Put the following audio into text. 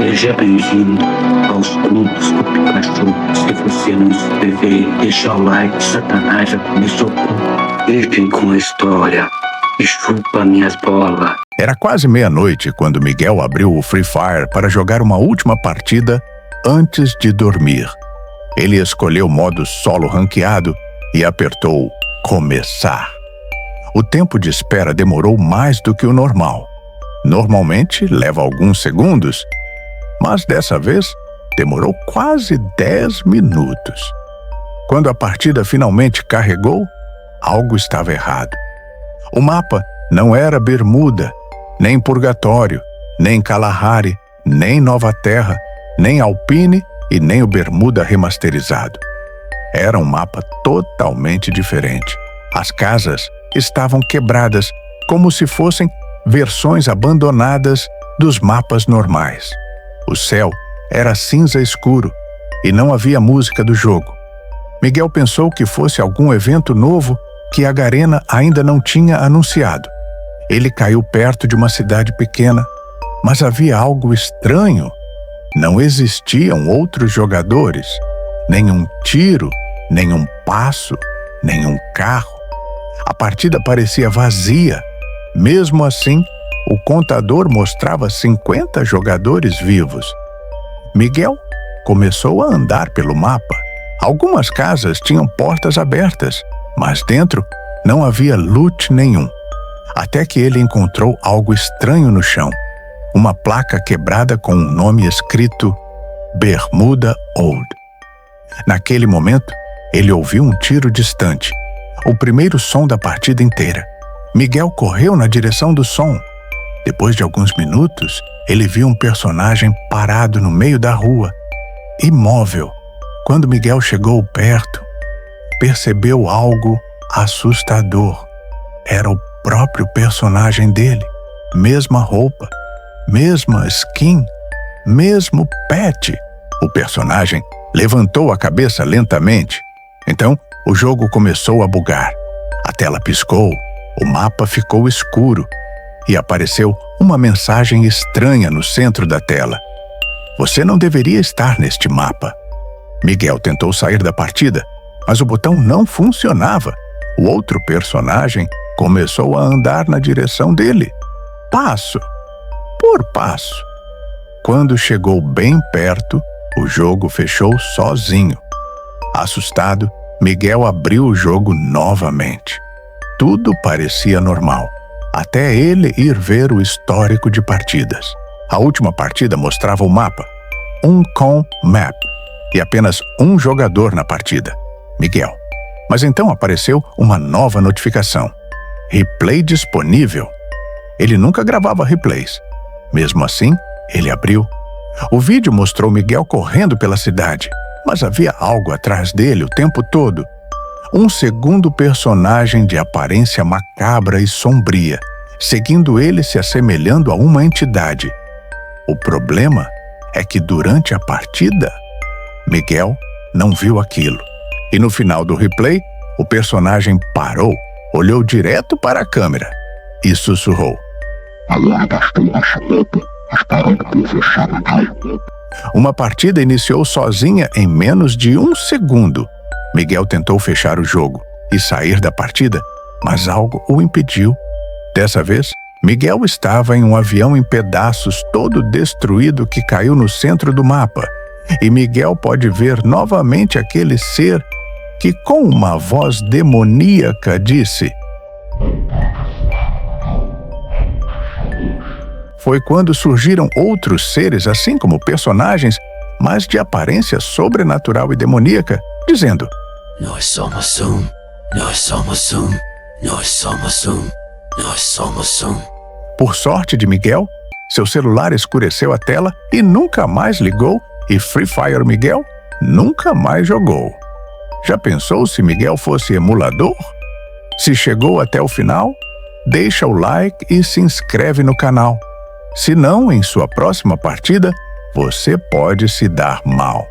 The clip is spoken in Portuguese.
Seja bem-vindo aos Contos do Pikachu. Se você não se inscrever, deixa o like. Satanás já começou tudo. Fiquem com a história e chupa minhas bolas. Era quase meia-noite quando Miguel abriu o Free Fire para jogar uma última partida antes de dormir. Ele escolheu o modo solo ranqueado e apertou começar. O tempo de espera demorou mais do que o normal. Normalmente leva alguns segundos, mas dessa vez demorou quase 10 minutos. Quando a partida finalmente carregou, algo estava errado. O mapa não era Bermuda, nem Purgatório, nem Kalahari, nem Nova Terra, nem Alpine e nem o Bermuda remasterizado. Era um mapa totalmente diferente. As casas estavam quebradas, como se fossem versões abandonadas dos mapas normais. O céu era cinza escuro e não havia música do jogo. Miguel pensou que fosse algum evento novo que a Garena ainda não tinha anunciado. Ele caiu perto de uma cidade pequena, mas havia algo estranho. Não existiam outros jogadores, nenhum tiro, nenhum passo, nenhum carro. A partida parecia vazia. Mesmo assim, o contador mostrava 50 jogadores vivos. Miguel começou a andar pelo mapa. Algumas casas tinham portas abertas, mas dentro não havia loot nenhum. Até que ele encontrou algo estranho no chão. Uma placa quebrada com um nome escrito Bermuda Old. Naquele momento, ele ouviu um tiro distante. O primeiro som da partida inteira. Miguel correu na direção do som. Depois de alguns minutos, ele viu um personagem parado no meio da rua, imóvel. Quando Miguel chegou perto, percebeu algo assustador. Era o próprio personagem dele. Mesma roupa, mesma skin, mesmo pet. O personagem levantou a cabeça lentamente. Então, o jogo começou a bugar. A tela piscou. O mapa ficou escuro e apareceu uma mensagem estranha no centro da tela. Você não deveria estar neste mapa. Miguel tentou sair da partida, mas o botão não funcionava. O outro personagem começou a andar na direção dele, passo por passo. Quando chegou bem perto, o jogo fechou sozinho. Assustado, Miguel abriu o jogo novamente. Tudo parecia normal, até ele ir ver o histórico de partidas. A última partida mostrava o mapa, um com map, e apenas um jogador na partida, Miguel. Mas então apareceu uma nova notificação. Replay disponível. Ele nunca gravava replays. Mesmo assim, ele abriu. O vídeo mostrou Miguel correndo pela cidade, mas havia algo atrás dele o tempo todo. Um segundo personagem de aparência macabra e sombria, seguindo ele se assemelhando a uma entidade. O problema é que durante a partida, Miguel não viu aquilo. E no final do replay, o personagem parou, olhou direto para a câmera e sussurrou. Uma partida iniciou sozinha em menos de 1 segundo. Miguel tentou fechar o jogo e sair da partida, mas algo o impediu. Dessa vez, Miguel estava em um avião em pedaços todo destruído que caiu no centro do mapa. E Miguel pode ver novamente aquele ser que, com uma voz demoníaca, disse... Foi quando surgiram outros seres, assim como personagens, mas de aparência sobrenatural e demoníaca, dizendo... Nós somos um, nós somos um, nós somos um, nós somos um. Por sorte de Miguel, seu celular escureceu a tela e nunca mais ligou, e Free Fire Miguel nunca mais jogou. Já pensou se Miguel fosse emulador? Se chegou até o final, deixa o like e se inscreve no canal. Se não, em sua próxima partida, você pode se dar mal.